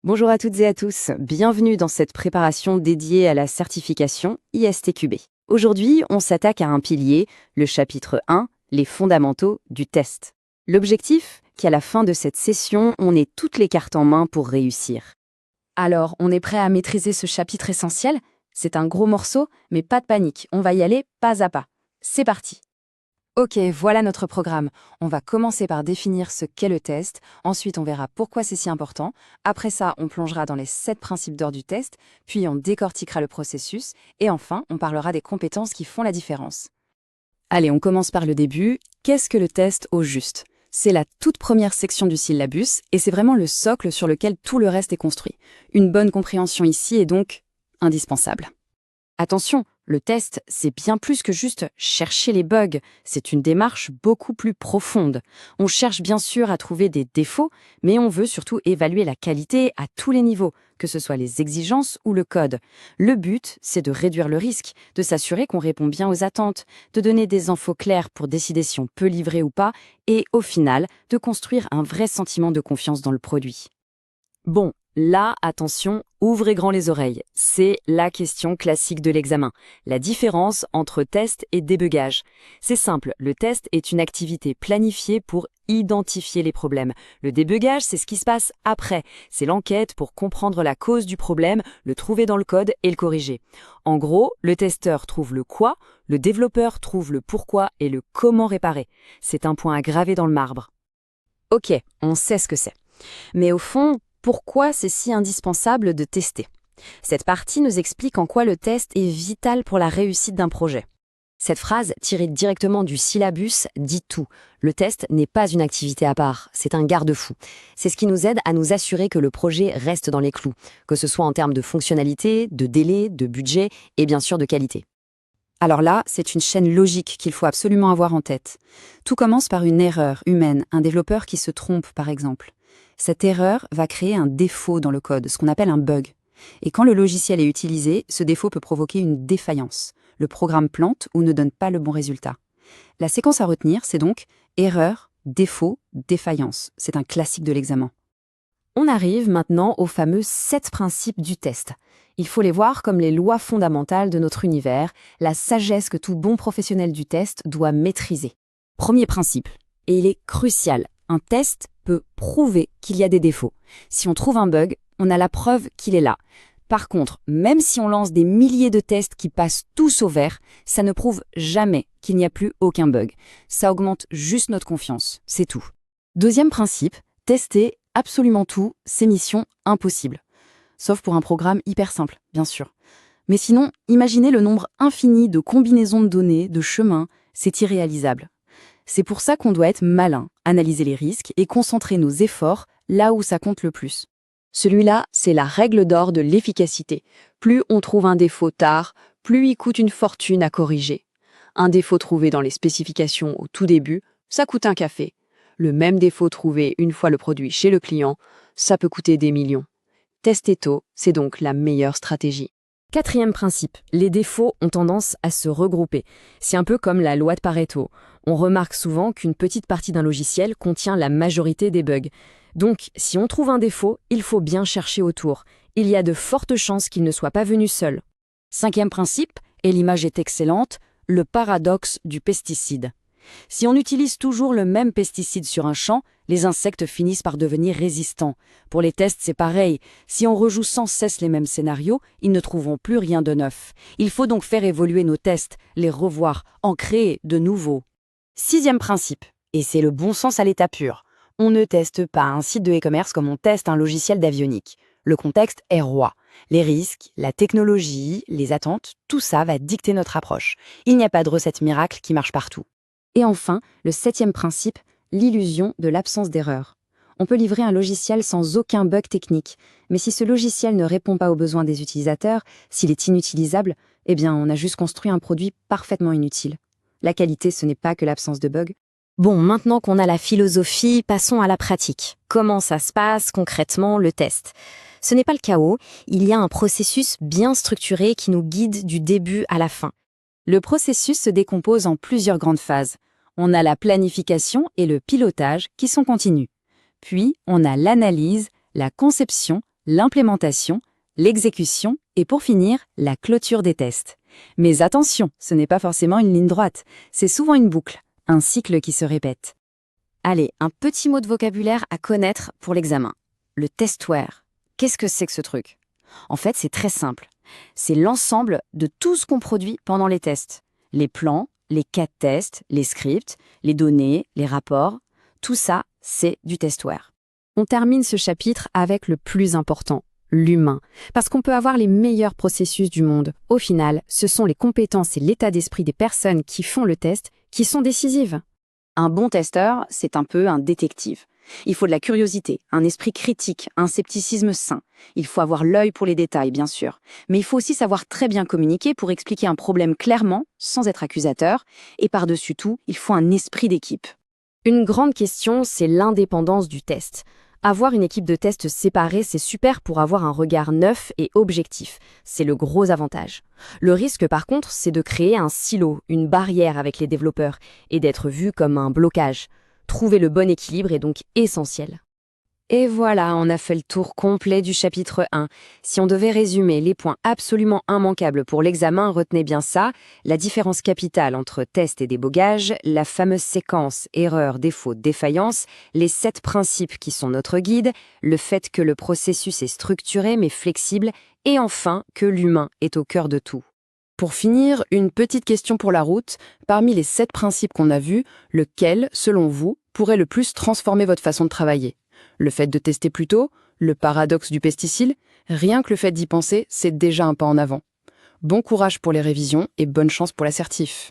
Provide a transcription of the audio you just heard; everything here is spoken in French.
Bonjour à toutes et à tous, bienvenue dans cette préparation dédiée à la certification ISTQB. Aujourd'hui, on s'attaque à un pilier, le chapitre 1, les fondamentaux du test. L'objectif, qu'à la fin de cette session, on ait toutes les cartes en main pour réussir. Alors, on est prêt à maîtriser ce chapitre essentiel? C'est un gros morceau, mais pas de panique, on va y aller pas à pas. C'est parti! Ok, voilà notre programme. On va commencer par définir ce qu'est le test, ensuite on verra pourquoi c'est si important, après ça on plongera dans les 7 principes d'or du test, puis on décortiquera le processus, et enfin on parlera des compétences qui font la différence. Allez, on commence par le début. Qu'est-ce que le test au juste? C'est la toute première section du syllabus, et c'est vraiment le socle sur lequel tout le reste est construit. Une bonne compréhension ici est donc indispensable. Attention, le test, c'est bien plus que juste chercher les bugs, c'est une démarche beaucoup plus profonde. On cherche bien sûr à trouver des défauts, mais on veut surtout évaluer la qualité à tous les niveaux, que ce soit les exigences ou le code. Le but, c'est de réduire le risque, de s'assurer qu'on répond bien aux attentes, de donner des infos claires pour décider si on peut livrer ou pas, et au final, de construire un vrai sentiment de confiance dans le produit. Bon, là, attention, ouvrez grand les oreilles. C'est la question classique de l'examen. La différence entre test et débugage. C'est simple, le test est une activité planifiée pour identifier les problèmes. Le débugage, c'est ce qui se passe après. C'est l'enquête pour comprendre la cause du problème, le trouver dans le code et le corriger. En gros, le testeur trouve le quoi, le développeur trouve le pourquoi et le comment réparer. C'est un point à graver dans le marbre. Ok, on sait ce que c'est. Mais au fond, pourquoi c'est si indispensable de tester? Cette partie nous explique en quoi le test est vital pour la réussite d'un projet. Cette phrase, tirée directement du syllabus, dit tout. Le test n'est pas une activité à part, c'est un garde-fou. C'est ce qui nous aide à nous assurer que le projet reste dans les clous, que ce soit en termes de fonctionnalité, de délai, de budget et bien sûr de qualité. Alors là, c'est une chaîne logique qu'il faut absolument avoir en tête. Tout commence par une erreur humaine, un développeur qui se trompe par exemple. Cette erreur va créer un défaut dans le code, ce qu'on appelle un bug. Et quand le logiciel est utilisé, ce défaut peut provoquer une défaillance. Le programme plante ou ne donne pas le bon résultat. La séquence à retenir, c'est donc erreur, défaut, défaillance. C'est un classique de l'examen. On arrive maintenant aux fameux 7 principes du test. Il faut les voir comme les lois fondamentales de notre univers, la sagesse que tout bon professionnel du test doit maîtriser. Premier principe, et il est crucial, un test peut prouver qu'il y a des défauts. Si on trouve un bug, on a la preuve qu'il est là. Par contre, même si on lance des milliers de tests qui passent tous au vert, ça ne prouve jamais qu'il n'y a plus aucun bug. Ça augmente juste notre confiance, c'est tout. Deuxième principe, tester absolument tout, c'est mission impossible. Sauf pour un programme hyper simple, bien sûr. Mais sinon, imaginez le nombre infini de combinaisons de données, de chemins, c'est irréalisable. C'est pour ça qu'on doit être malin, analyser les risques et concentrer nos efforts là où ça compte le plus. Celui-là, c'est la règle d'or de l'efficacité. Plus on trouve un défaut tard, plus il coûte une fortune à corriger. Un défaut trouvé dans les spécifications au tout début, ça coûte un café. Le même défaut trouvé une fois le produit chez le client, ça peut coûter des millions. Tester tôt, c'est donc la meilleure stratégie. Quatrième principe, les défauts ont tendance à se regrouper. C'est un peu comme la loi de Pareto. On remarque souvent qu'une petite partie d'un logiciel contient la majorité des bugs. Donc, si on trouve un défaut, il faut bien chercher autour. Il y a de fortes chances qu'il ne soit pas venu seul. Cinquième principe, et l'image est excellente, le paradoxe du pesticide. Si on utilise toujours le même pesticide sur un champ, les insectes finissent par devenir résistants. Pour les tests, c'est pareil. Si on rejoue sans cesse les mêmes scénarios, ils ne trouveront plus rien de neuf. Il faut donc faire évoluer nos tests, les revoir, en créer de nouveaux. Sixième principe, et c'est le bon sens à l'état pur. On ne teste pas un site de e-commerce comme on teste un logiciel d'avionique. Le contexte est roi. Les risques, la technologie, les attentes, tout ça va dicter notre approche. Il n'y a pas de recette miracle qui marche partout. Et enfin, le septième principe, l'illusion de l'absence d'erreur. On peut livrer un logiciel sans aucun bug technique, mais si ce logiciel ne répond pas aux besoins des utilisateurs, s'il est inutilisable, eh bien on a juste construit un produit parfaitement inutile. La qualité, ce n'est pas que l'absence de bugs. Bon, maintenant qu'on a la philosophie, passons à la pratique. Comment ça se passe concrètement, le test? Ce n'est pas le chaos, il y a un processus bien structuré qui nous guide du début à la fin. Le processus se décompose en plusieurs grandes phases. On a la planification et le pilotage qui sont continus. Puis, on a l'analyse, la conception, l'implémentation, l'exécution et pour finir, la clôture des tests. Mais attention, ce n'est pas forcément une ligne droite, c'est souvent une boucle, un cycle qui se répète. Allez, un petit mot de vocabulaire à connaître pour l'examen. Le testware. Qu'est-ce que c'est que ce truc? En fait, c'est très simple. C'est l'ensemble de tout ce qu'on produit pendant les tests. Les plans, les cas de test, les scripts, les données, les rapports, tout ça, c'est du testware. On termine ce chapitre avec le plus important, l'humain. Parce qu'on peut avoir les meilleurs processus du monde. Au final, ce sont les compétences et l'état d'esprit des personnes qui font le test qui sont décisives. Un bon testeur, c'est un peu un détective. Il faut de la curiosité, un esprit critique, un scepticisme sain. Il faut avoir l'œil pour les détails, bien sûr. Mais il faut aussi savoir très bien communiquer pour expliquer un problème clairement, sans être accusateur. Et par-dessus tout, il faut un esprit d'équipe. Une grande question, c'est l'indépendance du test. Avoir une équipe de test séparée, c'est super pour avoir un regard neuf et objectif. C'est le gros avantage. Le risque, par contre, c'est de créer un silo, une barrière avec les développeurs, et d'être vu comme un blocage. Trouver le bon équilibre est donc essentiel. Et voilà, on a fait le tour complet du chapitre 1. Si on devait résumer les points absolument immanquables pour l'examen, retenez bien ça, la différence capitale entre test et débogage, la fameuse séquence erreur, défaut, défaillance, les 7 principes qui sont notre guide, le fait que le processus est structuré mais flexible, et enfin que l'humain est au cœur de tout. Pour finir, une petite question pour la route. Parmi les 7 principes qu'on a vus, lequel, selon vous, pourrait le plus transformer votre façon de travailler? Le fait de tester plus tôt? Le paradoxe du pesticide? Rien que le fait d'y penser, c'est déjà un pas en avant. Bon courage pour les révisions et bonne chance pour l'assertif.